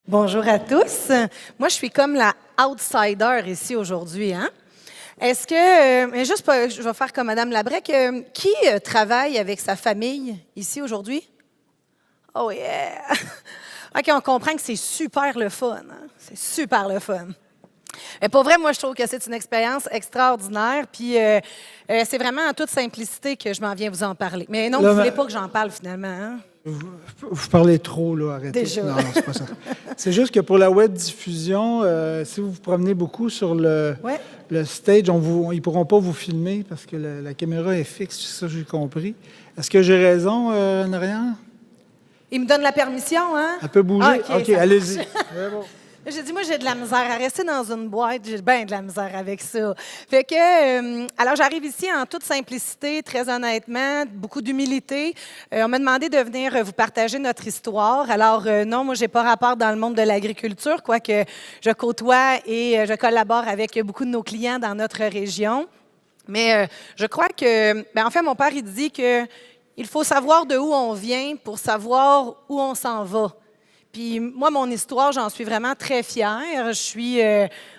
Bonjour à tous. Moi, je suis comme la outsider ici aujourd'hui. Hein? Est-ce que, mais juste, je vais faire comme Madame Labrec, qui travaille avec sa famille ici aujourd'hui? Oh yeah! OK, on comprend que c'est super le fun. Hein? C'est super le fun. Mais pour vrai, moi, je trouve que c'est une expérience extraordinaire. Puis c'est vraiment en toute simplicité que je m'en viens vous en parler. Mais non, vous ne voulez pas que j'en parle finalement. Hein? Vous parlez trop, là, arrêtez. Déjà. Non, c'est pas ça. C'est juste que pour la web diffusion, si vous vous promenez beaucoup sur le stage, ils ne pourront pas vous filmer parce que la caméra est fixe, ça j'ai compris. Est-ce que j'ai raison, en arrière? Il me donne la permission, hein? Elle peut bouger? Ah, OK, allez-y. Bon. J'ai dit, moi, j'ai de la misère à rester dans une boîte. J'ai bien de la misère avec ça. Fait que, alors, j'arrive ici en toute simplicité, très honnêtement, beaucoup d'humilité. On m'a demandé de venir vous partager notre histoire. Alors, non, moi, j'ai pas rapport dans le monde de l'agriculture, quoique je côtoie et je collabore avec beaucoup de nos clients dans notre région. Mais je crois que, en fait, mon père, il dit que il faut savoir de où on vient pour savoir où on s'en va. Puis moi, mon histoire, j'en suis vraiment très fière.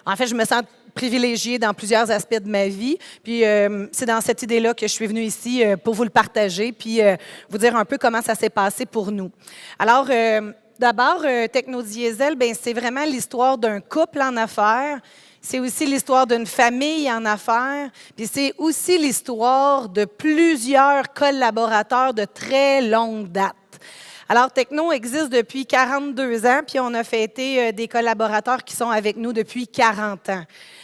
En fait, je me sens privilégiée dans plusieurs aspects de ma vie. Puis c'est dans cette idée-là que je suis venue ici pour vous le partager, puis vous dire un peu comment ça s'est passé pour nous. Alors, d'abord, Technodiesel, c'est vraiment l'histoire d'un couple en affaires. C'est aussi l'histoire d'une famille en affaires, puis c'est aussi l'histoire de plusieurs collaborateurs de très longue date. Alors, Techno existe depuis 42 ans, puis on a fêté des collaborateurs qui sont avec nous depuis 40 ans.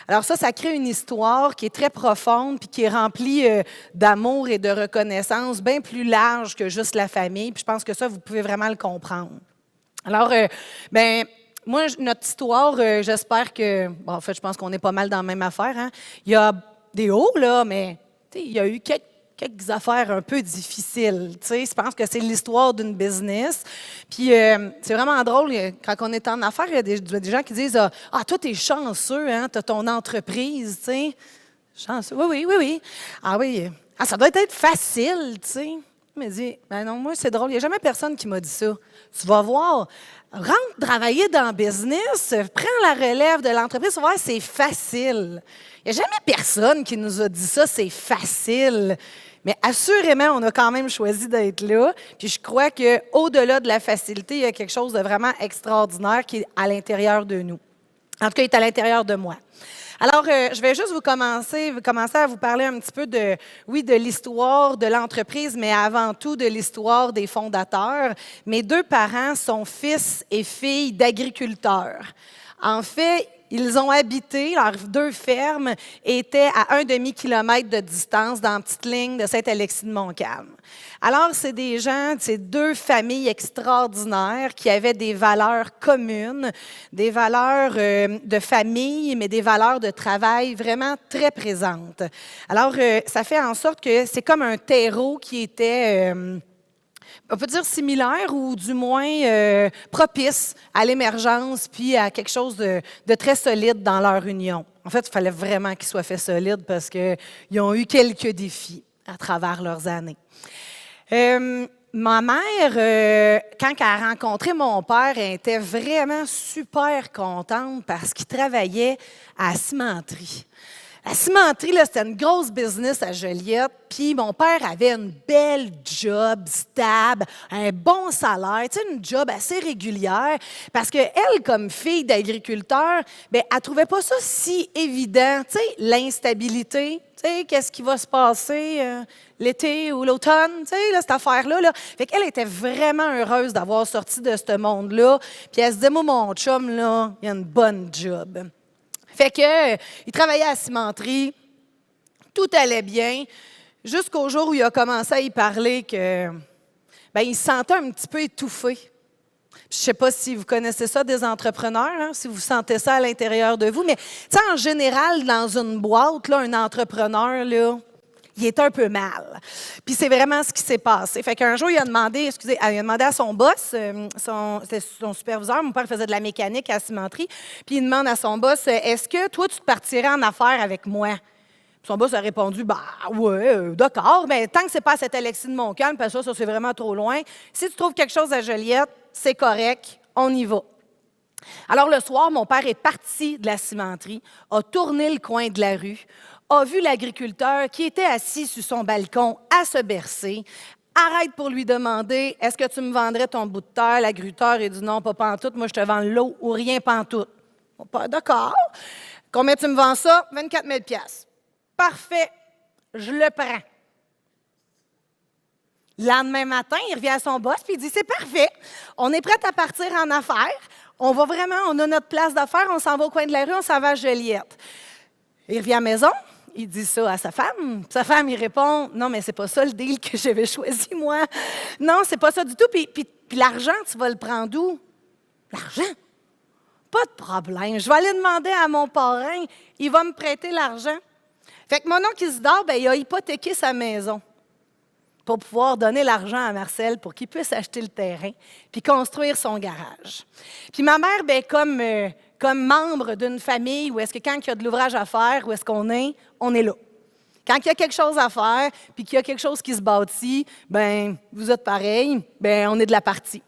Alors ça crée une histoire qui est très profonde, puis qui est remplie d'amour et de reconnaissance, bien plus large que juste la famille, puis je pense que ça, vous pouvez vraiment le comprendre. Alors, moi, notre histoire, j'espère que... Bon, en fait, je pense qu'on est pas mal dans la même affaire. Hein? Il y a des hauts, là, mais il y a eu quelques affaires un peu difficiles. Je pense que c'est l'histoire d'une business. Puis c'est vraiment drôle, quand on est en affaires, il y a des gens qui disent « Ah, toi, t'es chanceux, hein, t'as ton entreprise, tu sais. » Chanceux, oui. Ah oui, ça doit être facile, tu sais. Il me dit « Ben non, moi, c'est drôle, il n'y a jamais personne qui m'a dit ça. Tu vas voir, rentre travailler dans le business, prends la relève de l'entreprise, tu vas voir, c'est facile. » Il n'y a jamais personne qui nous a dit ça, c'est facile. Mais assurément, on a quand même choisi d'être là. Puis je crois qu'au-delà de la facilité, il y a quelque chose de vraiment extraordinaire qui est à l'intérieur de nous. En tout cas, il est à l'intérieur de moi. Alors, je vais juste commencer à vous parler un petit peu de l'histoire de l'entreprise, mais avant tout de l'histoire des fondateurs. Mes deux parents sont fils et filles d'agriculteurs. En fait, ils ont habité, leurs deux fermes étaient à 1 demi-kilomètre de distance dans la petite ligne de Saint-Alexis-de-Montcalm. Alors, c'est des gens, c'est deux familles extraordinaires qui avaient des valeurs communes, des valeurs de famille, mais des valeurs de travail vraiment très présentes. Alors, ça fait en sorte que c'est comme un terreau qui était... on peut dire similaire ou du moins propice à l'émergence puis à quelque chose de très solide dans leur union. En fait, il fallait vraiment qu'ils soient faits solides parce qu'ils ont eu quelques défis à travers leurs années. Ma mère, quand elle a rencontré mon père, elle était vraiment super contente parce qu'il travaillait à la cimenterie. La cimenterie, là, c'était une grosse business à Joliette. Puis mon père avait une belle job stable, un bon salaire, tu sais, une job assez régulière. Parce qu'elle, comme fille d'agriculteur, elle trouvait pas ça si évident, tu sais, l'instabilité. Tu sais, qu'est-ce qui va se passer l'été ou l'automne, tu sais, là, cette affaire-là. Là. Fait qu'elle était vraiment heureuse d'avoir sorti de ce monde-là. Puis elle se disait, moi, mon chum, là, il a une bonne job. Fait qu'il travaillait à la cimenterie, tout allait bien, jusqu'au jour où il a commencé à y parler que, il se sentait un petit peu étouffé. Je ne sais pas si vous connaissez ça des entrepreneurs, hein, si vous sentez ça à l'intérieur de vous, mais en général, dans une boîte, là, un entrepreneur, là, il est un peu mal. Puis c'est vraiment ce qui s'est passé. Fait qu'un jour, il a demandé à son boss, c'était son superviseur, mon père faisait de la mécanique à la cimenterie, puis il demande à son boss, est-ce que toi, tu te partirais en affaires avec moi? Puis son boss a répondu, ouais, d'accord, mais tant que c'est pas à Saint-Alexis-de-Montcalm, parce que ça, c'est vraiment trop loin. Si tu trouves quelque chose à Joliette, c'est correct, on y va. Alors, le soir, mon père est parti de la cimenterie, a tourné le coin de la rue, a vu l'agriculteur qui était assis sur son balcon à se bercer, arrête pour lui demander « Est-ce que tu me vendrais ton bout de terre? » L'agriculteur a dit « Non, pas pantoute, moi je te vends l'eau ou rien pantoute. » Mon père, d'accord. « Combien tu me vends ça? 24 000 piastres. Parfait, je le prends. » Le lendemain matin, il revient à son boss puis il dit « C'est parfait, on est prêt à partir en affaires. On va vraiment, on a notre place d'affaires, on s'en va au coin de la rue, on s'en va à Joliette. » Il revient à la maison, il dit ça à sa femme. Sa femme, il répond « Non, mais c'est pas ça le deal que j'avais choisi, moi. Non, c'est pas ça du tout. Puis l'argent, tu vas le prendre d'où? » L'argent? Pas de problème. Je vais aller demander à mon parrain, il va me prêter l'argent. Fait que mon oncle Isidore, il a hypothéqué sa maison pour pouvoir donner l'argent à Marcel pour qu'il puisse acheter le terrain puis construire son garage. Puis ma mère, comme membre d'une famille où est-ce que quand il y a de l'ouvrage à faire, où est-ce qu'on est? On est là. Quand il y a quelque chose à faire puis qu'il y a quelque chose qui se bâtit, vous êtes pareil, on est de la partie.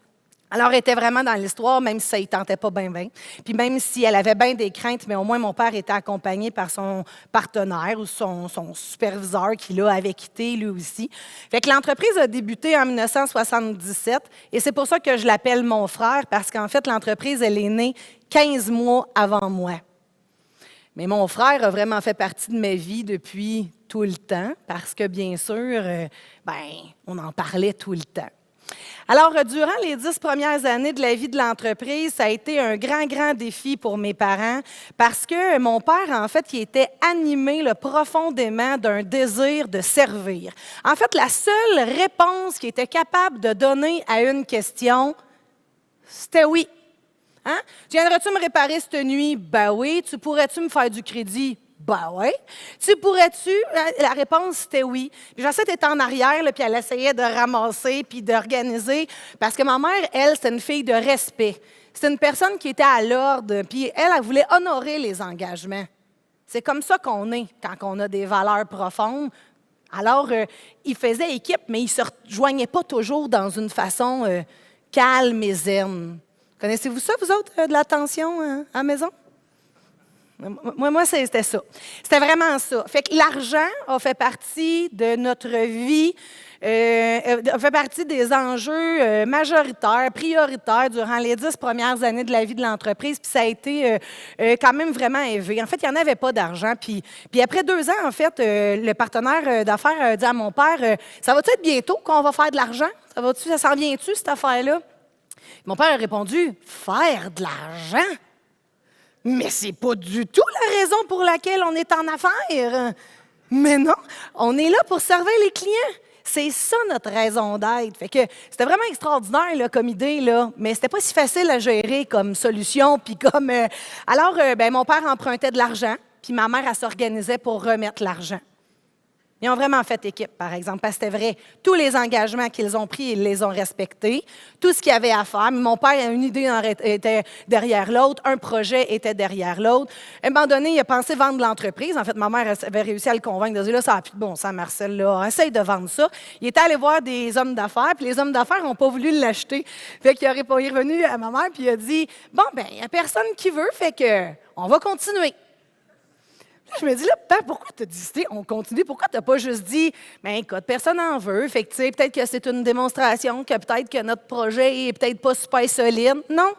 Alors, elle était vraiment dans l'histoire, même si ça ne tentait pas bien. Puis même si elle avait bien des craintes, mais au moins mon père était accompagné par son partenaire ou son superviseur qui, là, avait quitté lui aussi. Fait que l'entreprise a débuté en 1977 et c'est pour ça que je l'appelle mon frère, parce qu'en fait, l'entreprise, elle est née 15 mois avant moi. Mais mon frère a vraiment fait partie de ma vie depuis tout le temps, parce que, bien sûr, on en parlait tout le temps. Alors, durant les 10 premières années de la vie de l'entreprise, ça a été un grand, grand défi pour mes parents parce que mon père, en fait, il était animé profondément d'un désir de servir. En fait, la seule réponse qu'il était capable de donner à une question, c'était oui. Hein? Viendrais-tu me réparer cette nuit? Ben oui. Tu pourrais-tu me faire du crédit? Ben oui. Tu pourrais-tu? La réponse, c'était oui. Puis Jacette était en arrière, puis elle essayait de ramasser puis d'organiser. Parce que ma mère, elle, c'est une fille de respect. C'est une personne qui était à l'ordre, puis elle voulait honorer les engagements. C'est comme ça qu'on est quand on a des valeurs profondes. Alors, ils faisaient équipe, mais ils ne se rejoignaient pas toujours dans une façon calme et zen. Connaissez-vous ça, vous autres, de l'attention à la maison? Moi, c'était ça. C'était vraiment ça. Fait que l'argent a fait partie de notre vie, a fait partie des enjeux majoritaires, prioritaires durant les 10 premières années de la vie de l'entreprise, puis ça a été quand même vraiment élevé. En fait, il n'y en avait pas d'argent. Puis après 2 ans, en fait, le partenaire d'affaires a dit à mon père, ça va-tu être bientôt qu'on va faire de l'argent? Ça s'en vient-tu, cette affaire-là? Mon père a répondu, faire de l'argent? Mais c'est pas du tout la raison pour laquelle on est en affaires. Mais non, on est là pour servir les clients. C'est ça notre raison d'être. Fait que c'était vraiment extraordinaire là, comme idée, là, mais c'était pas si facile à gérer comme solution. Puis comme alors, mon père empruntait de l'argent, puis ma mère elle s'organisait pour remettre l'argent. Ils ont vraiment fait équipe, par exemple, parce que c'était vrai. Tous les engagements qu'ils ont pris, ils les ont respectés. Tout ce qu'il y avait à faire. Mon père, une idée était derrière l'autre, un projet était derrière l'autre. À un moment donné, il a pensé vendre l'entreprise. En fait, ma mère avait réussi à le convaincre de dire, là, ça n'a plus de bon sens, Marcel, là, essaye de vendre ça. Il est allé voir des hommes d'affaires, puis les hommes d'affaires n'ont pas voulu l'acheter. Fait qu'il est revenu à ma mère, puis il a dit, bon, il n'y a personne qui veut, fait que on va continuer. Je me dis, là, pourquoi tu as dit, on continue? Pourquoi tu n'as pas juste dit, écoute, personne n'en veut, fait que, peut-être que c'est une démonstration, que peut-être que notre projet est peut-être pas super solide. Non,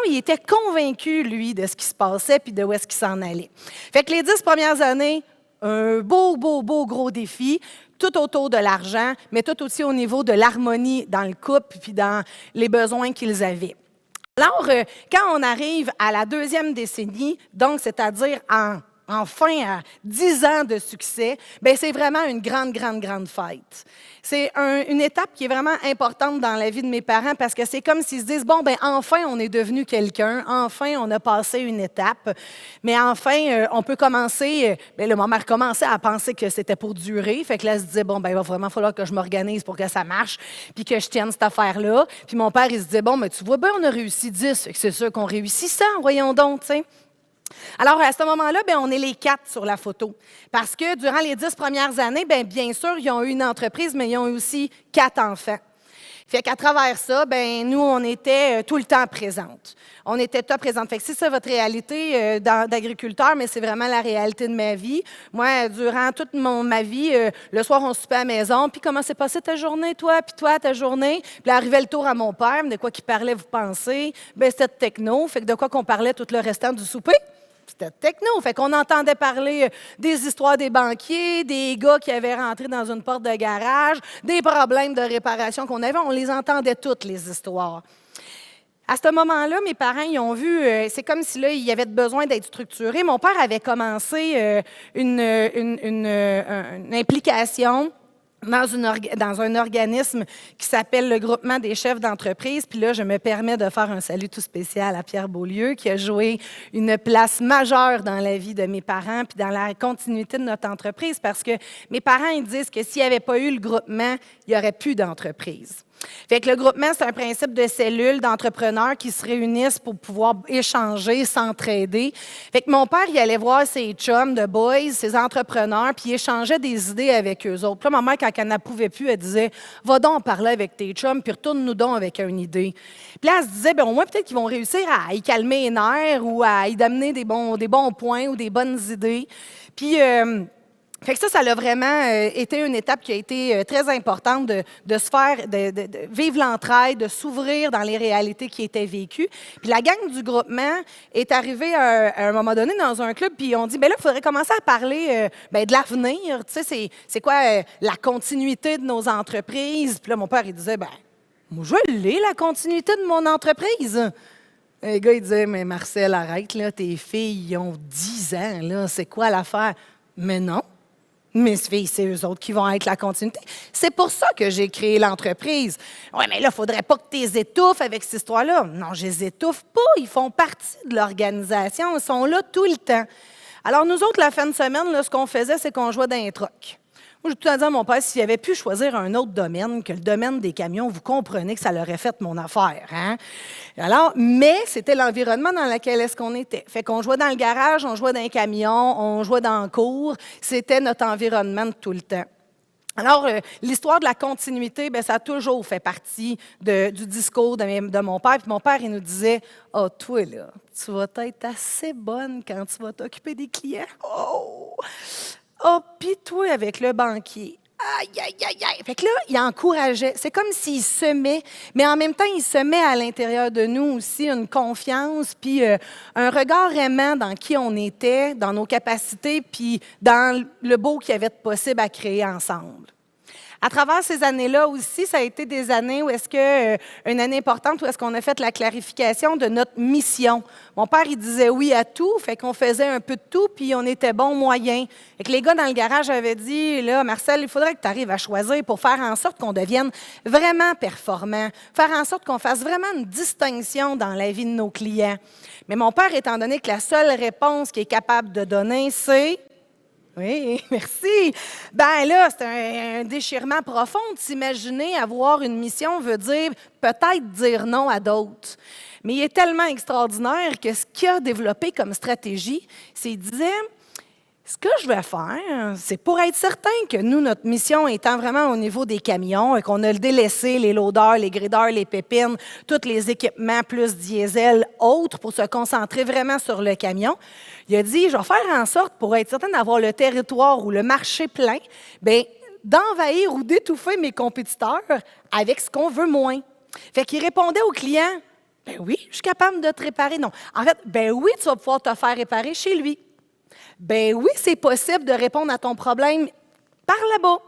il était convaincu, lui, de ce qui se passait puis de où est-ce qu'il s'en allait. Fait que les 10 premières années, un beau, gros défi, tout autour de l'argent, mais tout aussi au niveau de l'harmonie dans le couple puis dans les besoins qu'ils avaient. Alors, quand on arrive à la 2e décennie, donc c'est-à-dire enfin, à 10 ans de succès, c'est vraiment une grande fête. C'est une étape qui est vraiment importante dans la vie de mes parents parce que c'est comme s'ils se disent, enfin, on est devenu quelqu'un, enfin, on a passé une étape, mais enfin, on peut commencer, ma mère commençait à penser que c'était pour durer, fait que là, elle se disait, il va vraiment falloir que je m'organise pour que ça marche, puis que je tienne cette affaire-là. Puis mon père, il se disait, tu vois, on a réussi 10, fait que c'est sûr qu'on réussit 100, voyons donc, tu sais. Alors, à ce moment-là, on est les 4 sur la photo. Parce que durant les 10 premières années, bien sûr, ils ont eu une entreprise, mais ils ont eu aussi 4 enfants. Fait qu'à travers ça, ben nous, on était tout le temps présentes. On était top présente. Fait que c'est ça votre réalité d'agriculteur, mais c'est vraiment la réalité de ma vie. Moi, durant toute ma vie, le soir, on soupait à la maison. Puis comment s'est passée ta journée, toi? Puis toi, ta journée? Puis là, arrivait le tour à mon père. De quoi qu'il parlait, vous pensez? Ben c'était de techno. Fait que de quoi qu'on parlait tout le restant du souper? C'était techno. Fait qu'on entendait parler des histoires des banquiers, des gars qui avaient rentré dans une porte de garage, des problèmes de réparation qu'on avait. On les entendait toutes, les histoires. À ce moment-là, mes parents, ils ont vu, c'est comme si là, il y avait besoin d'être structuré. Mon père avait commencé une implication dans un organisme qui s'appelle le Groupement des chefs d'entreprise. Puis là, je me permets de faire un salut tout spécial à Pierre Beaulieu, qui a joué une place majeure dans la vie de mes parents puis dans la continuité de notre entreprise, parce que mes parents, ils disent que s'il n'y avait pas eu le groupement, il n'y aurait plus d'entreprise. Fait que le groupement, c'est un principe de cellules d'entrepreneurs qui se réunissent pour pouvoir échanger, s'entraider. Fait que mon père, il allait voir ses chums de boys, ses entrepreneurs, puis il échangeait des idées avec eux autres. Puis là, ma mère, quand elle n'en pouvait plus, elle disait « Va donc parler avec tes chums, puis retourne-nous donc avec une idée. » Puis là, elle se disait « Bien, au moins, peut-être qu'ils vont réussir à y calmer les nerfs ou à y amener des bons points ou des bonnes idées. » Puis... fait que ça a vraiment été une étape qui a été très importante de se faire, de vivre l'entraide, de s'ouvrir dans les réalités qui étaient vécues. Puis la gang du groupement est arrivée à un moment donné dans un club, puis on dit, bien là, il faudrait commencer à parler de l'avenir. Tu sais, c'est quoi la continuité de nos entreprises? Puis là, mon père, il disait, bien, moi, je l'ai, la continuité de mon entreprise. Les gars, ils disaient, mais Marcel, arrête, là, tes filles, ils ont 10 ans, là, c'est quoi l'affaire? Mais non. Mes filles, c'est eux autres qui vont être la continuité. C'est pour ça que j'ai créé l'entreprise. Oui, mais là, il ne faudrait pas que tu les étouffes avec cette histoire-là. Non, je les étouffe pas. Ils font partie de l'organisation. Ils sont là tout le temps. Alors, nous autres, la fin de semaine, là, ce qu'on faisait, c'est qu'on jouait dans les trucks. Moi, j'ai tout le temps dit à mon père, s'il avait pu choisir un autre domaine que le domaine des camions, vous comprenez que ça l'aurait fait mon affaire. Hein? Alors, mais c'était l'environnement dans lequel est-ce qu'on était. Fait qu'on jouait dans le garage, on jouait dans les camions, on jouait dans le cours. C'était notre environnement de tout le temps. Alors, l'histoire de la continuité, bien, ça a toujours fait partie du discours de mon père. Puis mon père, il nous disait, « Ah, toi, là, tu vas être assez bonne quand tu vas t'occuper des clients. Oh! Ah, puis toi, avec le banquier. Aïe, aïe, aïe, aïe. » Fait que là, il encourageait. C'est comme s'il semait, mais en même temps, il semait à l'intérieur de nous aussi une confiance, puis un regard aimant dans qui on était, dans nos capacités, puis dans le beau qu'il y avait de possible à créer ensemble. À travers ces années-là aussi, ça a été des années où est-ce que, une année importante où est-ce qu'on a fait la clarification de notre mission. Mon père, il disait oui à tout, fait qu'on faisait un peu de tout, puis on était bon moyen. Fait que les gars dans le garage avaient dit, là, Marcel, il faudrait que tu arrives à choisir pour faire en sorte qu'on devienne vraiment performant, faire en sorte qu'on fasse vraiment une distinction dans la vie de nos clients. Mais mon père, étant donné que la seule réponse qu'il est capable de donner, c'est... Oui, merci. Ben là, c'est un déchirement profond de s'imaginer avoir une mission veut dire peut-être dire non à d'autres. Mais il est tellement extraordinaire que ce qu'il a développé comme stratégie, c'est qu'il disait, ce que je vais faire, c'est pour être certain que nous, notre mission étant vraiment au niveau des camions et qu'on a délaissé les loaders, les graders, les pépines, tous les équipements plus diesel, autres, pour se concentrer vraiment sur le camion. Il a dit, je vais faire en sorte, pour être certain d'avoir le territoire ou le marché plein, bien, d'envahir ou d'étouffer mes compétiteurs avec ce qu'on veut moins. Fait qu'il répondait aux clients, ben oui, je suis capable de te réparer. Non. En fait, ben oui, tu vas pouvoir te faire réparer chez lui. Ben oui, c'est possible de répondre à ton problème par là-bas.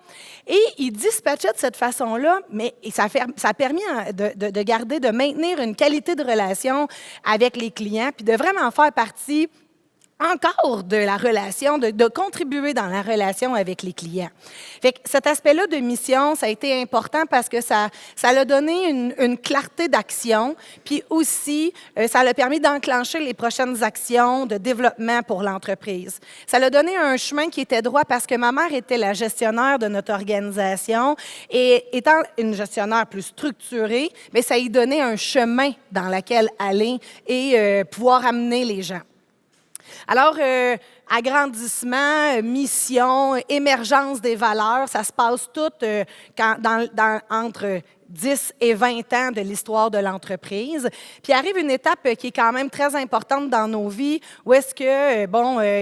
Et il dispatchait de cette façon-là, mais ça a permis de garder, de maintenir une qualité de relation avec les clients, puis de vraiment faire partie encore de la relation, de contribuer dans la relation avec les clients. Fait que cet aspect-là de mission, ça a été important parce que ça a donné une clarté d'action, puis aussi, ça a permis d'enclencher les prochaines actions de développement pour l'entreprise. Ça a donné un chemin qui était droit parce que ma mère était la gestionnaire de notre organisation et étant une gestionnaire plus structurée, bien, ça y donnait un chemin dans lequel aller et pouvoir amener les gens. Alors, agrandissement, mission, émergence des valeurs, ça se passe tout entre 10 et 20 ans de l'histoire de l'entreprise. Puis arrive une étape qui est quand même très importante dans nos vies, où est-ce que,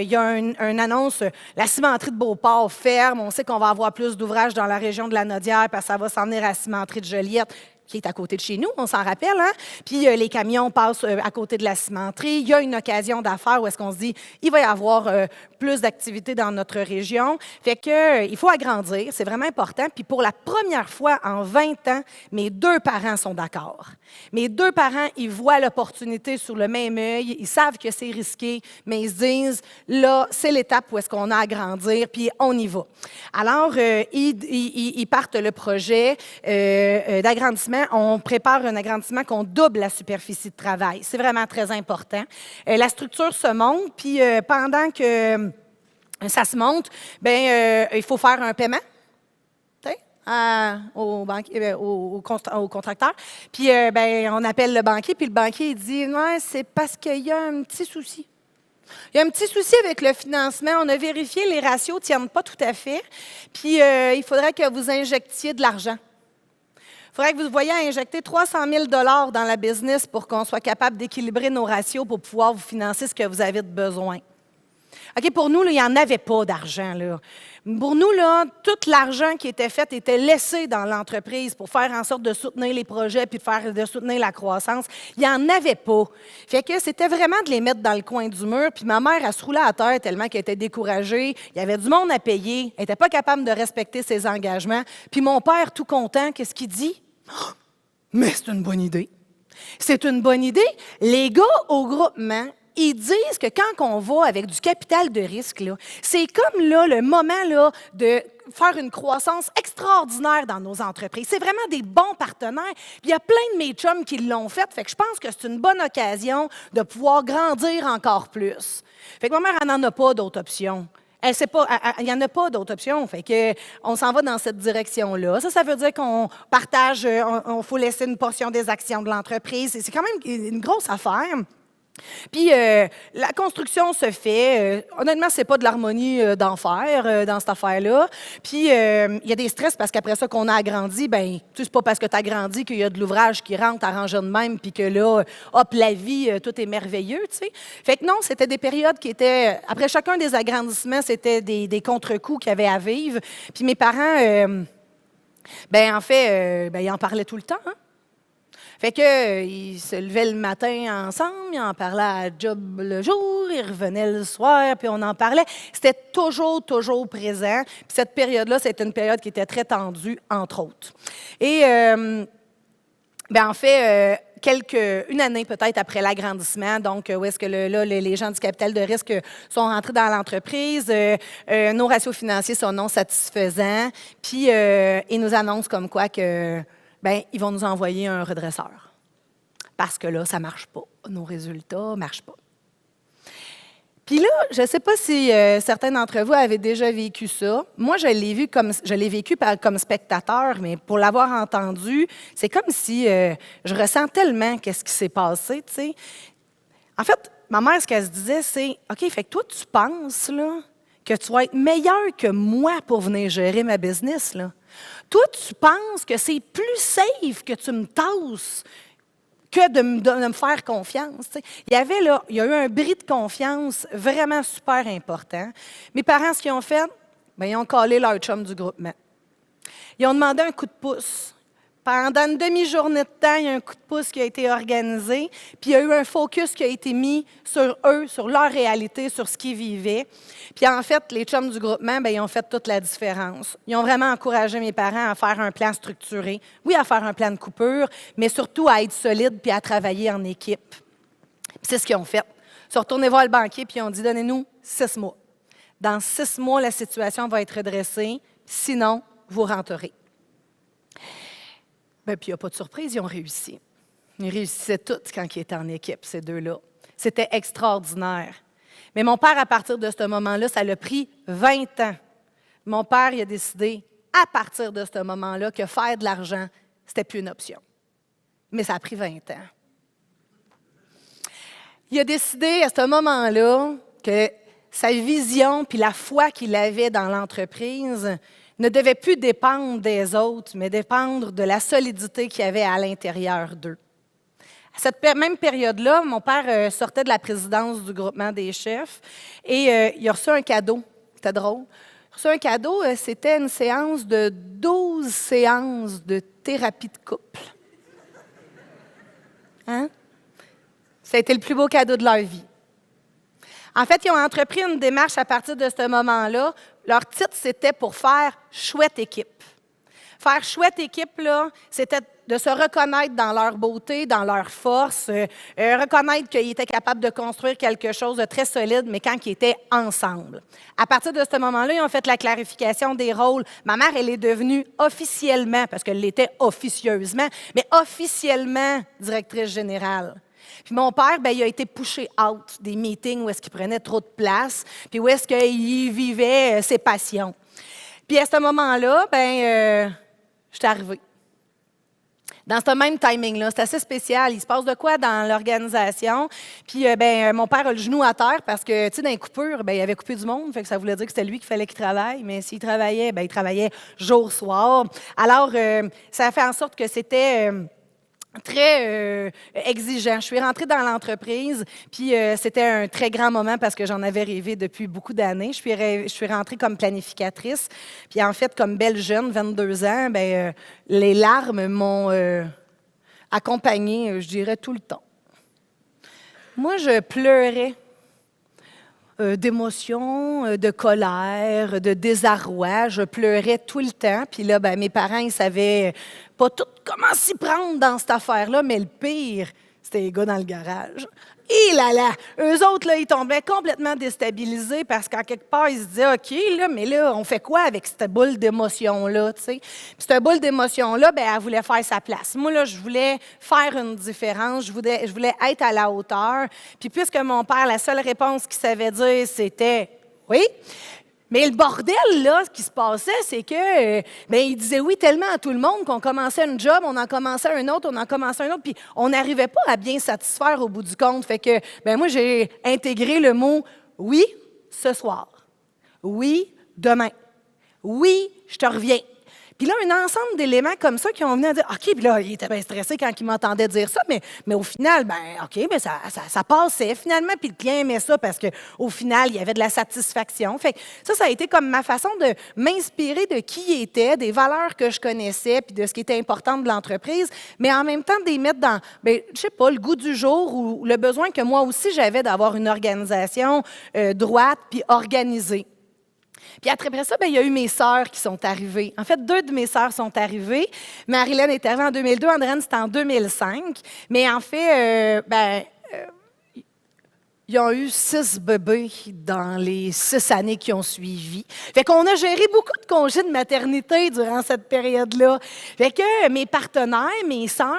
il y a une annonce, la cimenterie de Beauport ferme, on sait qu'on va avoir plus d'ouvrages dans la région de la Naudière parce que ça va s'en venir à la cimenterie de Joliette, qui est à côté de chez nous, on s'en rappelle, hein? Puis les camions passent à côté de la cimenterie. Il y a une occasion d'affaires où est-ce qu'on se dit, il va y avoir plus d'activités dans notre région. Fait que il faut agrandir, c'est vraiment important. Puis pour la première fois en 20 ans, mes 2 parents sont d'accord. Mes 2 parents, ils voient l'opportunité sur le même œil, ils savent que c'est risqué, mais ils se disent, là, c'est l'étape où est-ce qu'on a à grandir, puis on y va. Alors, ils partent le projet d'agrandissement. On prépare un agrandissement qu'on double la superficie de travail. C'est vraiment très important. La structure se monte, puis pendant que ça se monte, il faut faire un paiement au contracteur. Puis on appelle le banquier, puis le banquier il dit « Ouais, c'est parce qu'il y a un petit souci. » Il y a un petit souci avec le financement. On a vérifié, les ratios ne tiennent pas tout à fait. Puis il faudrait que vous injectiez de l'argent. Il faudrait que vous voyiez injecter 300 000 dans la business pour qu'on soit capable d'équilibrer nos ratios pour pouvoir vous financer ce que vous avez de besoin. OK, pour nous, là, il n'y en avait pas d'argent. Là. Pour nous, là, tout l'argent qui était fait était laissé dans l'entreprise pour faire en sorte de soutenir les projets puis de soutenir la croissance. Il n'y en avait pas. Fait que c'était vraiment de les mettre dans le coin du mur. Puis ma mère, elle se roulait à terre tellement qu'elle était découragée. Il y avait du monde à payer. Elle n'était pas capable de respecter ses engagements. Puis mon père, tout content, qu'est-ce qu'il dit? Oh, mais c'est une bonne idée. C'est une bonne idée. Les gars au groupement, ils disent que quand on va avec du capital de risque, là, c'est comme là, le moment là, de faire une croissance extraordinaire dans nos entreprises. C'est vraiment des bons partenaires. Puis il y a plein de mes chums qui l'ont fait. Fait que je pense que c'est une bonne occasion de pouvoir grandir encore plus. Fait que ma mère, elle n'en a pas d'autre option. Elle sait pas, il n'y en a pas d'autre option. Fait que on s'en va dans cette direction-là. Ça veut dire qu'on partage, on faut laisser une portion des actions de l'entreprise. C'est quand même une grosse affaire. Puis la construction se fait. Honnêtement, c'est pas de l'harmonie d'enfer dans cette affaire-là. Puis il y a des stress parce qu'après ça qu'on a agrandi, ben c'est pas parce que tu as grandi qu'il y a de l'ouvrage qui rentre arrangé de même puis que là, hop, la vie, tout est merveilleux, tu sais. Fait que non, c'était des périodes qui étaient... Après chacun des agrandissements, c'était des contre-coups qu'il y avait à vivre. Puis mes parents, ils en parlaient tout le temps, hein? Fait que ils se levaient le matin ensemble, ils en parlaient à job le jour, ils revenaient le soir, puis on en parlait. C'était toujours présent. Puis cette période-là, c'était une période qui était très tendue, entre autres. Et, une année peut-être après l'agrandissement, donc où est-ce que les gens du capital de risque sont rentrés dans l'entreprise, nos ratios financiers sont non satisfaisants, puis ils nous annoncent comme quoi que ils vont nous envoyer un redresseur. Parce que là, ça ne marche pas. Nos résultats ne marchent pas. Puis là, je ne sais pas si certains d'entre vous avaient déjà vécu ça. Moi, je l'ai vécu comme spectateur, mais pour l'avoir entendu, c'est comme si je ressens tellement qu'est-ce qui s'est passé, tu sais. En fait, ma mère, ce qu'elle se disait, c'est « OK, fait que toi, tu penses là, que tu vas être meilleur que moi pour venir gérer ma business, là. Toi, tu penses que c'est plus safe que tu me tasses que de me faire confiance. » Il y a eu un bris de confiance vraiment super important. Mes parents, ce qu'ils ont fait, ils ont collé leur chum du groupement. Ils ont demandé un coup de pouce. Pendant une demi-journée de temps, il y a un coup de pouce qui a été organisé, puis il y a eu un focus qui a été mis sur eux, sur leur réalité, sur ce qu'ils vivaient. Puis en fait, les chums du groupement, ils ont fait toute la différence. Ils ont vraiment encouragé mes parents à faire un plan structuré, oui, à faire un plan de coupure, mais surtout à être solide puis à travailler en équipe. Puis c'est ce qu'ils ont fait. Ils sont retournés voir le banquier puis ils ont dit « Donnez-nous 6 mois. Dans 6 mois, la situation va être redressée, sinon, vous rentrerez. » Puis il n'y a pas de surprise, ils ont réussi. Ils réussissaient tous quand ils étaient en équipe, ces deux-là. C'était extraordinaire. Mais mon père, à partir de ce moment-là, ça l'a pris 20 ans. Mon père, il a décidé, à partir de ce moment-là, que faire de l'argent, c'était plus une option. Mais ça a pris 20 ans. Il a décidé, à ce moment-là, que sa vision puis la foi qu'il avait dans l'entreprise ne devait plus dépendre des autres, mais dépendre de la solidité qu'il y avait à l'intérieur d'eux. À cette même période-là, mon père sortait de la présidence du groupement des chefs et il a reçu un cadeau. C'était drôle. Il a reçu un cadeau, c'était une séance de 12 séances de thérapie de couple. Hein? Ça a été le plus beau cadeau de leur vie. En fait, ils ont entrepris une démarche à partir de ce moment-là. Leur titre, c'était pour faire « chouette équipe ». Faire « chouette équipe », là, c'était de se reconnaître dans leur beauté, dans leur force, reconnaître qu'ils étaient capables de construire quelque chose de très solide, mais quand ils étaient ensemble. À partir de ce moment-là, ils ont fait la clarification des rôles. Ma mère, elle est devenue officiellement, parce qu'elle l'était officieusement, mais officiellement directrice générale. Puis mon père, bien, il a été pushé out des meetings où est-ce qu'il prenait trop de place, puis où est-ce qu'il vivait ses passions. Puis à ce moment-là, bien, je suis arrivée. Dans ce même timing-là, c'est assez spécial. Il se passe de quoi dans l'organisation? Puis, mon père a le genou à terre parce que, tu sais, dans les coupures, il avait coupé du monde. Fait que ça voulait dire que c'était lui qu'il fallait qu'il travaille. Mais s'il travaillait, il travaillait jour-soir. Alors, ça a fait en sorte que c'était très exigeant. Je suis rentrée dans l'entreprise, puis c'était un très grand moment parce que j'en avais rêvé depuis beaucoup d'années. Je suis rentrée comme planificatrice, puis en fait, comme belle jeune, 22 ans, les larmes m'ont accompagnée, je dirais, tout le temps. Moi, je pleurais d'émotion, de colère, de désarroi. Je pleurais tout le temps. Puis là, mes parents, ils savaient pas tout comment s'y prendre dans cette affaire-là, mais le pire, c'était les gars dans le garage. Et là, eux autres, là, ils tombaient complètement déstabilisés parce qu'en quelque part, ils se disaient, OK, là, mais là, on fait quoi avec cette boule d'émotion-là, tu sais? Puis cette boule d'émotion-là, elle voulait faire sa place. Moi, là, je voulais faire une différence, je voulais être à la hauteur. Puis puisque mon père, la seule réponse qu'il savait dire, c'était « oui », mais le bordel, là, ce qui se passait, c'est que, il disait oui tellement à tout le monde qu'on commençait un job, on en commençait un autre, puis on n'arrivait pas à bien satisfaire au bout du compte. Fait que, moi, j'ai intégré le mot « oui, ce soir »,« oui, demain »,« oui, je te reviens ». Puis là, un ensemble d'éléments comme ça qui ont venu à dire « OK », puis là, il était bien stressé quand il m'entendait dire ça, mais au final, OK, mais ça passait finalement, puis le client aimait ça parce qu'au final, il y avait de la satisfaction. Fait que ça a été comme ma façon de m'inspirer de qui il était, des valeurs que je connaissais, puis de ce qui était important de l'entreprise, mais en même temps, de les mettre dans, je sais pas, le goût du jour ou le besoin que moi aussi j'avais d'avoir une organisation droite puis organisée. Puis après ça, il y a eu mes sœurs qui sont arrivées. En fait, 2 de mes sœurs sont arrivées. Marilyn est arrivée en 2002, Andréane, c'était en 2005. Mais en fait, ils ont eu 6 bébés dans les 6 années qui ont suivi. Fait qu'on a géré beaucoup de congés de maternité durant cette période-là. Fait que mes partenaires, mes sœurs,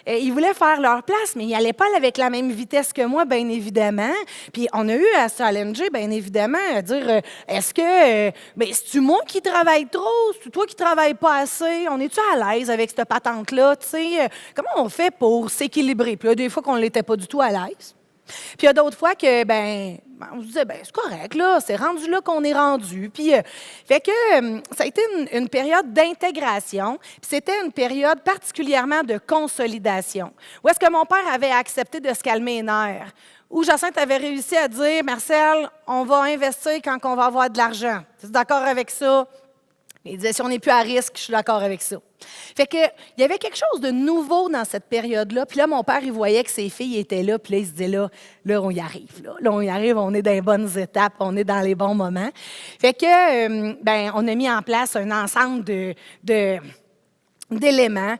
ils voulaient faire leur place, mais ils n'allaient pas avec la même vitesse que moi, bien évidemment. Puis on a eu à se challenger, bien évidemment, à dire, est-ce que, c'est-tu moi qui travaille trop? C'est-tu toi qui travaille pas assez? On est-tu à l'aise avec cette patente-là? Tu sais, comment on fait pour s'équilibrer? Puis il y a des fois qu'on ne l'était pas du tout à l'aise. Puis il y a d'autres fois que, on se disait, c'est correct, là, c'est rendu là qu'on est rendu. Puis, fait que ça a été une période d'intégration, puis c'était une période particulièrement de consolidation. Où est-ce que mon père avait accepté de se calmer les nerfs? Où Jacinthe avait réussi à dire, Marcel, on va investir quand on va avoir de l'argent. Tu es d'accord avec ça? Il disait, si on n'est plus à risque, je suis d'accord avec ça. Fait que, il y avait quelque chose de nouveau dans cette période-là. Puis là, mon père, il voyait que ses filles étaient là. Puis là, il se disait, là, on y arrive. Là, on y arrive, on est dans les bonnes étapes, on est dans les bons moments. Fait que, on a mis en place un ensemble d'éléments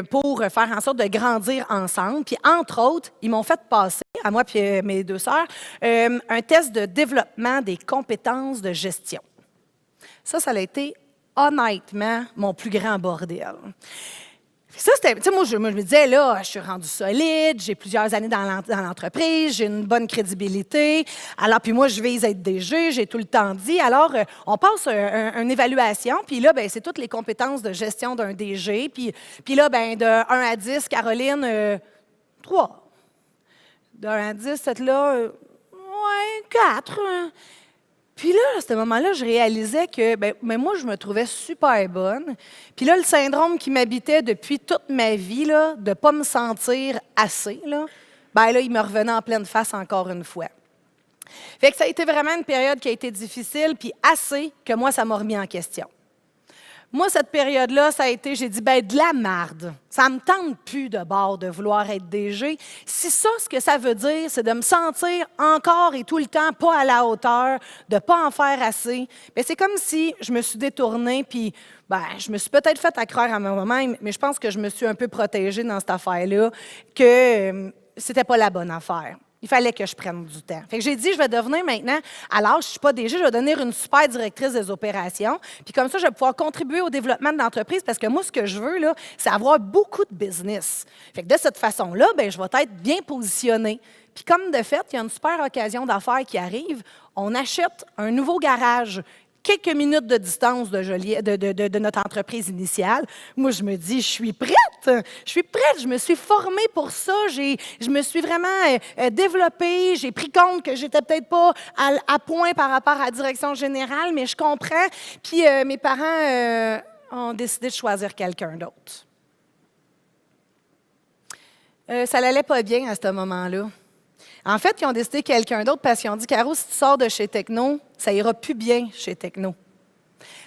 pour faire en sorte de grandir ensemble. Puis, entre autres, ils m'ont fait passer, à moi et mes 2 sœurs, un test de développement des compétences de gestion. Ça a été honnêtement mon plus grand bordel. Ça, c'était, tu sais, moi, je me disais, là, je suis rendue solide, j'ai plusieurs années dans l'entreprise, j'ai une bonne crédibilité. Alors, puis moi, je vise à être DG, j'ai tout le temps dit. Alors, on passe une évaluation, puis là, c'est toutes les compétences de gestion d'un DG. Puis là, de 1 à 10, Caroline, 3. De 1 à 10, cette là, ouais, 4. Puis là, à ce moment-là, je réalisais que moi, je me trouvais super bonne. Puis là, le syndrome qui m'habitait depuis toute ma vie, là, de ne pas me sentir assez, là, il me revenait en pleine face encore une fois. Fait que ça a été vraiment une période qui a été difficile, puis assez que moi, ça m'a remis en question. Moi, cette période-là, ça a été, j'ai dit, de la marde. Ça me tente plus de bord de vouloir être DG. Si ça, ce que ça veut dire, c'est de me sentir encore et tout le temps pas à la hauteur, de ne pas en faire assez, c'est comme si je me suis détournée, puis je me suis peut-être fait accroire à moi-même, mais je pense que je me suis un peu protégée dans cette affaire-là, que c'était pas la bonne affaire. Il fallait que je prenne du temps. Fait que j'ai dit, je vais devenir maintenant, alors je ne suis pas DG, je vais devenir une super directrice des opérations. Puis comme ça, je vais pouvoir contribuer au développement de l'entreprise parce que moi, ce que je veux, là, c'est avoir beaucoup de business. Fait que de cette façon-là, je vais être bien positionnée. Puis comme de fait, il y a une super occasion d'affaires qui arrive. On achète un nouveau garage. Quelques minutes de distance de notre entreprise initiale. Moi, je me dis, je suis prête, je me suis formée pour ça, je me suis vraiment développée, j'ai pris compte que j'étais peut-être pas à point par rapport à la direction générale, mais je comprends. Puis mes parents ont décidé de choisir quelqu'un d'autre. Ça n'allait pas bien à ce moment-là. En fait, ils ont décidé quelqu'un d'autre parce qu'ils ont dit, Caro, si tu sors de chez Techno, ça ira plus bien chez Techno.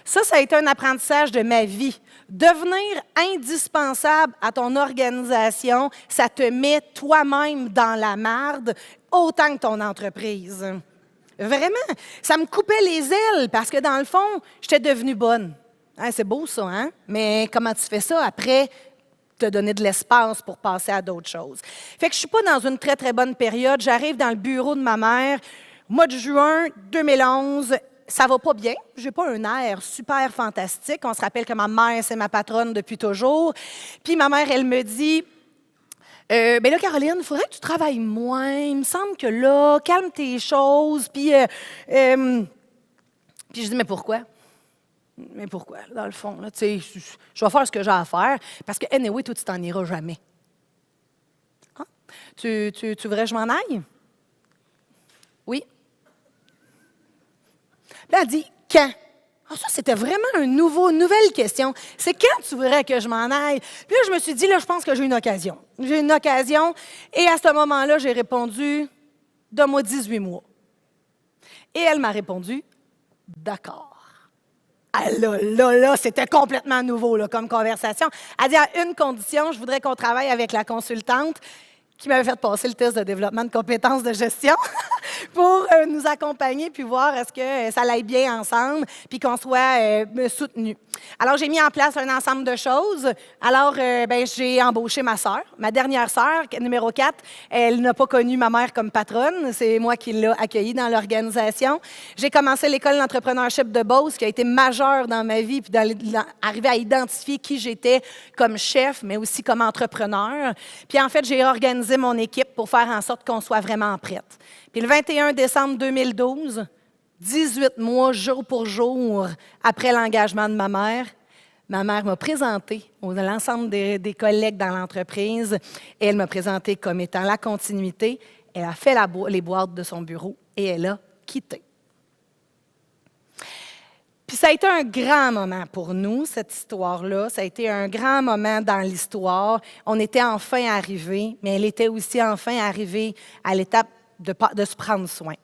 Ça a été un apprentissage de ma vie. Devenir indispensable à ton organisation, ça te met toi-même dans la marde autant que ton entreprise. Vraiment, ça me coupait les ailes parce que dans le fond, j'étais devenue bonne. Hein, c'est beau ça, hein? Mais comment tu fais ça après? Te donner de l'espace pour passer à d'autres choses. Fait que je suis pas dans une très, très bonne période. J'arrive dans le bureau de ma mère, mois de juin 2011, ça va pas bien. J'ai pas un air super fantastique. On se rappelle que ma mère, c'est ma patronne depuis toujours. Puis ma mère, elle me dit, là, Caroline, il faudrait que tu travailles moins. Il me semble que là, calme tes choses. Puis je dis, mais pourquoi? Mais pourquoi, dans le fond? Là, je vais faire ce que j'ai à faire, parce que, anyway, toi, tu t'en iras jamais. Ah, tu voudrais que je m'en aille? Oui. Là, elle dit, quand? Ah, ça, c'était vraiment une nouvelle question. C'est quand tu voudrais que je m'en aille? Puis là, je me suis dit, là, je pense que j'ai une occasion. J'ai une occasion. Et à ce moment-là, j'ai répondu, donne-moi 18 mois. Et elle m'a répondu, d'accord. Ah là, c'était complètement nouveau là, comme conversation. Elle dit, à une condition, je voudrais qu'on travaille avec la consultante qui m'avait fait passer le test de développement de compétences de gestion pour nous accompagner puis voir est-ce que ça aille bien ensemble puis qu'on soit soutenus. Alors, j'ai mis en place un ensemble de choses. Alors, j'ai embauché ma sœur, ma dernière sœur, numéro 4. Elle n'a pas connu ma mère comme patronne. C'est moi qui l'ai accueillie dans l'organisation. J'ai commencé l'école d'entrepreneurship de Beauce, qui a été majeure dans ma vie, puis d'arriver à identifier qui j'étais comme chef, mais aussi comme entrepreneur. Puis, en fait, j'ai organisé mon équipe pour faire en sorte qu'on soit vraiment prête. Puis, le 21 décembre 2012, 18 mois, jour pour jour, après l'engagement de ma mère m'a présenté à l'ensemble des collègues dans l'entreprise et elle m'a présenté comme étant la continuité. Elle a fait les boîtes de son bureau et elle a quitté. Puis ça a été un grand moment pour nous, cette histoire-là. Ça a été un grand moment dans l'histoire. On était enfin arrivés, mais elle était aussi enfin arrivée à l'étape de se prendre soin.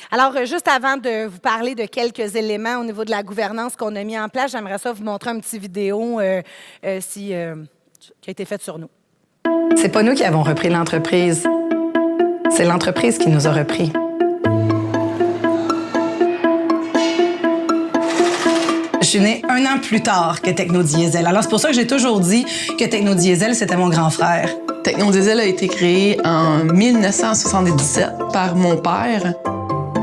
Alors, juste avant de vous parler de quelques éléments au niveau de la gouvernance qu'on a mis en place, j'aimerais ça vous montrer un petit vidéo qui a été faite sur nous. C'est pas nous qui avons repris l'entreprise. C'est l'entreprise qui nous a repris. Je suis née 1 an plus tard que Technodiesel. Alors, c'est pour ça que j'ai toujours dit que Technodiesel, c'était mon grand frère. Technodiesel a été créé en 1977 par mon père.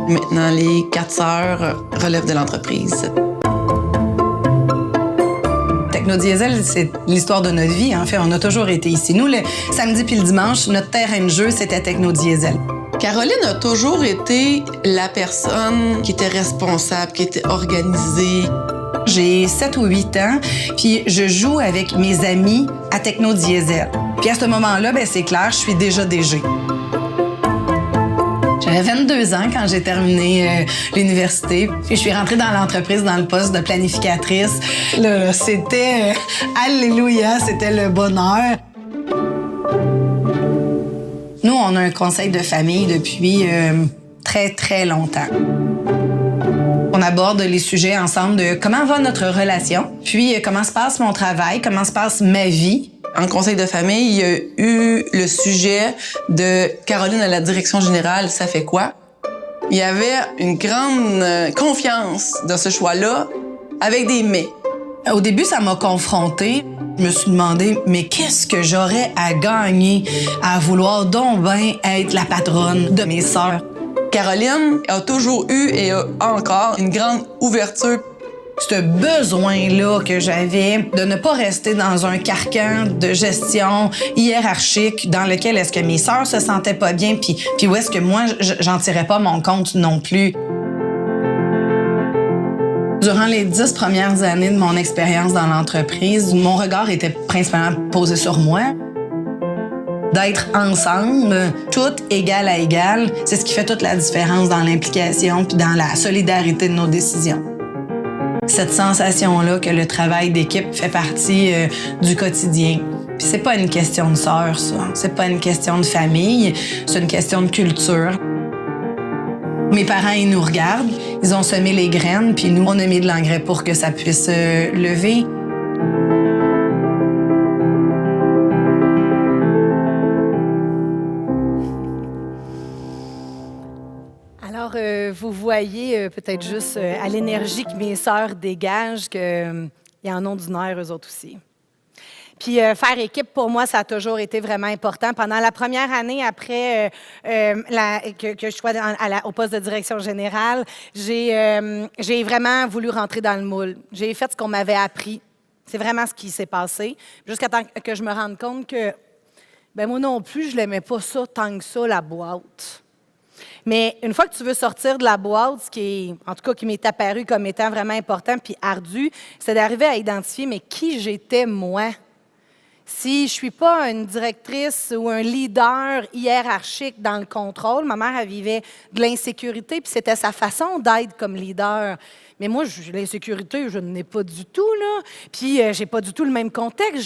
Maintenant, les 4 sœurs relèvent de l'entreprise. Technodiesel, c'est l'histoire de notre vie. En fait, on a toujours été ici. Nous, le samedi puis le dimanche, notre terrain de jeu, c'était Technodiesel. Caroline a toujours été la personne qui était responsable, qui était organisée. J'ai 7 ou 8 ans, puis je joue avec mes amis à Technodiesel. Puis à ce moment-là, c'est clair, je suis déjà DG. J'ai J'avais 22 ans quand j'ai terminé l'université. Puis je suis rentrée dans l'entreprise dans le poste de planificatrice. Là, c'était alléluia, c'était le bonheur. Nous, on a un conseil de famille depuis très, très longtemps. On aborde les sujets ensemble de comment va notre relation, puis comment se passe mon travail, comment se passe ma vie. En conseil de famille, il y a eu le sujet de Caroline à la direction générale, ça fait quoi? Il y avait une grande confiance dans ce choix-là, avec des mais. Au début, ça m'a confrontée. Je me suis demandé, mais qu'est-ce que j'aurais à gagner à vouloir donc bien être la patronne de mes sœurs? Caroline a toujours eu et a encore une grande ouverture. Ce besoin-là que j'avais de ne pas rester dans un carcan de gestion hiérarchique dans lequel est-ce que mes sœurs se sentaient pas bien, puis où est-ce que moi, j'en tirais pas mon compte non plus. Durant les 10 premières années de mon expérience dans l'entreprise, mon regard était principalement posé sur moi. D'être ensemble, toutes égal à égal, c'est ce qui fait toute la différence dans l'implication puis dans la solidarité de nos décisions. Cette sensation-là que le travail d'équipe fait partie du quotidien. Puis c'est pas une question de sœur, ça. C'est pas une question de famille, c'est une question de culture. Mes parents, ils nous regardent, ils ont semé les graines, puis nous, on a mis de l'engrais pour que ça puisse lever. Alors, vous voyez peut-être juste à l'énergie que mes sœurs dégagent qu'ils en ont du nerf, eux autres aussi. Puis faire équipe, pour moi, ça a toujours été vraiment important. Pendant la première année après que je sois au poste de direction générale, j'ai vraiment voulu rentrer dans le moule. J'ai fait ce qu'on m'avait appris. C'est vraiment ce qui s'est passé. Jusqu'à temps que je me rende compte que, ben moi non plus, je l'aimais pas ça tant que ça, la boîte. Mais une fois que tu veux sortir de la boîte, ce qui est, en tout cas, qui m'est apparu comme étant vraiment important puis ardu, c'est d'arriver à identifier, mais qui j'étais moi. Si je ne suis pas une directrice ou un leader hiérarchique dans le contrôle, ma mère, elle vivait de l'insécurité, puis c'était sa façon d'être comme leader. Mais moi, l'insécurité, je n'en ai pas du tout, là. Puis, j'ai pas du tout le même contexte.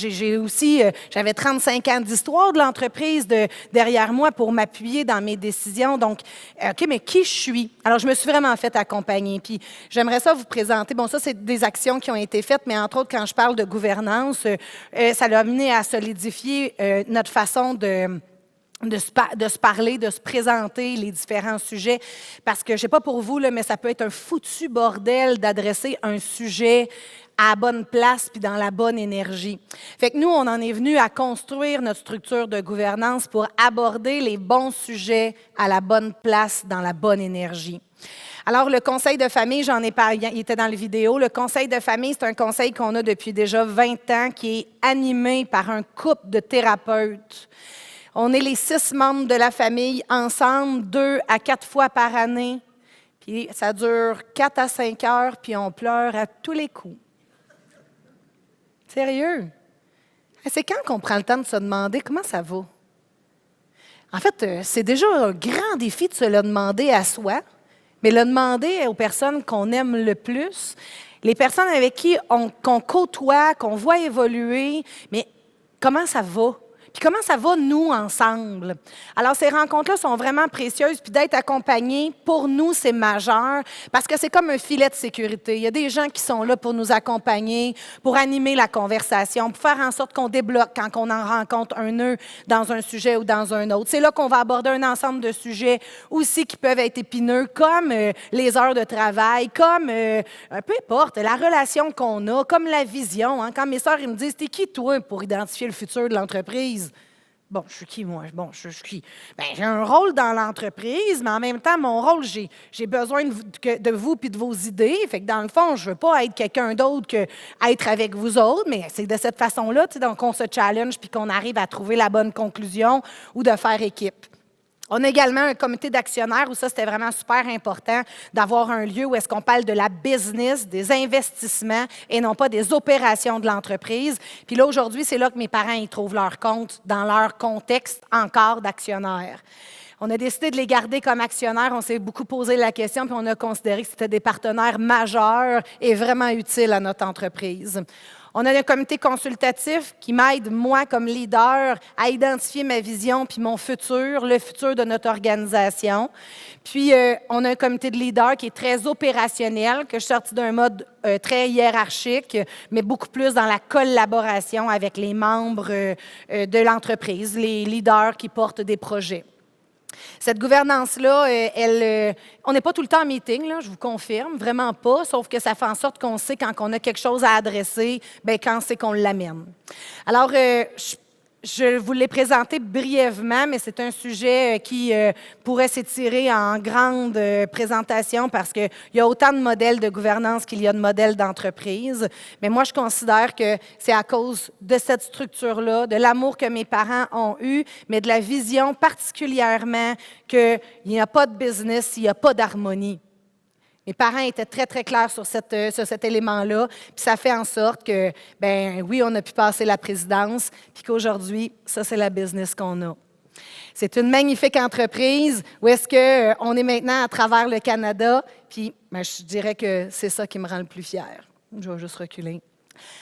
J'avais 35 ans d'histoire de l'entreprise derrière moi pour m'appuyer dans mes décisions. Donc, OK, mais qui je suis? Alors, je me suis vraiment fait accompagner. Puis, j'aimerais ça vous présenter. Bon, ça, c'est des actions qui ont été faites, mais entre autres, quand je parle de gouvernance, ça l'a amené à solidifier notre façon de se parler, de se présenter les différents sujets. Parce que, je ne sais pas pour vous, là, mais ça peut être un foutu bordel d'adresser un sujet à la bonne place puis dans la bonne énergie. Fait que nous, on en est venu à construire notre structure de gouvernance pour aborder les bons sujets à la bonne place, dans la bonne énergie. Alors, le conseil de famille, j'en ai parlé, il était dans la vidéo. Le conseil de famille, c'est un conseil qu'on a depuis déjà 20 ans qui est animé par un couple de thérapeutes. On est les 6 membres de la famille ensemble, 2 à 4 fois par année. Puis ça dure 4 à 5 heures, puis on pleure à tous les coups. Sérieux? C'est quand qu'on prend le temps de se demander comment ça va? En fait, c'est déjà un grand défi de se le demander à soi, mais le demander aux personnes qu'on aime le plus, les personnes avec qui qu'on côtoie, qu'on voit évoluer, mais comment ça va? Puis comment ça va, nous, ensemble? Alors, ces rencontres-là sont vraiment précieuses. Puis d'être accompagnés, pour nous, c'est majeur parce que c'est comme un filet de sécurité. Il y a des gens qui sont là pour nous accompagner, pour animer la conversation, pour faire en sorte qu'on débloque quand on en rencontre un nœud dans un sujet ou dans un autre. C'est là qu'on va aborder un ensemble de sujets aussi qui peuvent être épineux, comme les heures de travail, comme, peu importe, la relation qu'on a, comme la vision. Hein. Quand mes sœurs ils me disent « T'es qui, toi, pour identifier le futur de l'entreprise? » Bon, je suis qui, moi? Bon, je suis qui? Bien, j'ai un rôle dans l'entreprise, mais en même temps, mon rôle, j'ai besoin de vous puis de vos idées. Fait que dans le fond, je ne veux pas être quelqu'un d'autre que être avec vous autres, mais c'est de cette façon-là, qu'on se challenge puis qu'on arrive à trouver la bonne conclusion ou de faire équipe. On a également un comité d'actionnaires où ça, c'était vraiment super important d'avoir un lieu où est-ce qu'on parle de la business, des investissements et non pas des opérations de l'entreprise. Puis là, aujourd'hui, c'est là que mes parents y trouvent leur compte dans leur contexte encore d'actionnaires. On a décidé de les garder comme actionnaires. On s'est beaucoup posé la question, puis on a considéré que c'était des partenaires majeurs et vraiment utiles à notre entreprise. On a un comité consultatif qui m'aide, moi, comme leader, à identifier ma vision puis mon futur, le futur de notre organisation. Puis, on a un comité de leader qui est très opérationnel, que je suis sortie d'un mode très hiérarchique, mais beaucoup plus dans la collaboration avec les membres de l'entreprise, les leaders qui portent des projets. Cette gouvernance-là, on n'est pas tout le temps en meeting, là, je vous confirme, vraiment pas, sauf que ça fait en sorte qu'on sait quand on a quelque chose à adresser, bien, quand c'est qu'on l'amène. Alors, je vous l'ai présenté brièvement, mais c'est un sujet qui pourrait s'étirer en grande présentation parce qu'il y a autant de modèles de gouvernance qu'il y a de modèles d'entreprise. Mais moi, je considère que c'est à cause de cette structure-là, de l'amour que mes parents ont eu, mais de la vision particulièrement qu'il n'y a pas de business s'il n'y a pas d'harmonie. Mes parents étaient très, très clairs sur cet élément-là, puis ça fait en sorte que, ben oui, on a pu passer la présidence, puis qu'aujourd'hui, ça, c'est la business qu'on a. C'est une magnifique entreprise où est-ce qu'on est maintenant à travers le Canada, puis ben, je dirais que c'est ça qui me rend le plus fière. Je vais juste reculer.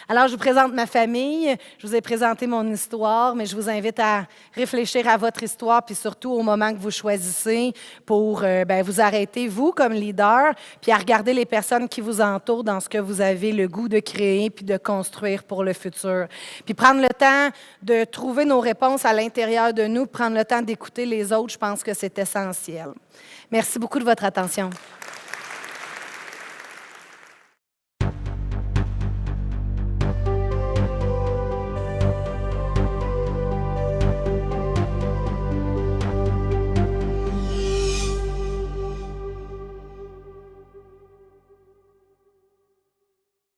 Alors, je vous présente ma famille, je vous ai présenté mon histoire, mais je vous invite à réfléchir à votre histoire, puis surtout au moment que vous choisissez pour vous arrêter, vous, comme leader, puis à regarder les personnes qui vous entourent dans ce que vous avez le goût de créer puis de construire pour le futur. Puis prendre le temps de trouver nos réponses à l'intérieur de nous, prendre le temps d'écouter les autres, je pense que c'est essentiel. Merci beaucoup de votre attention.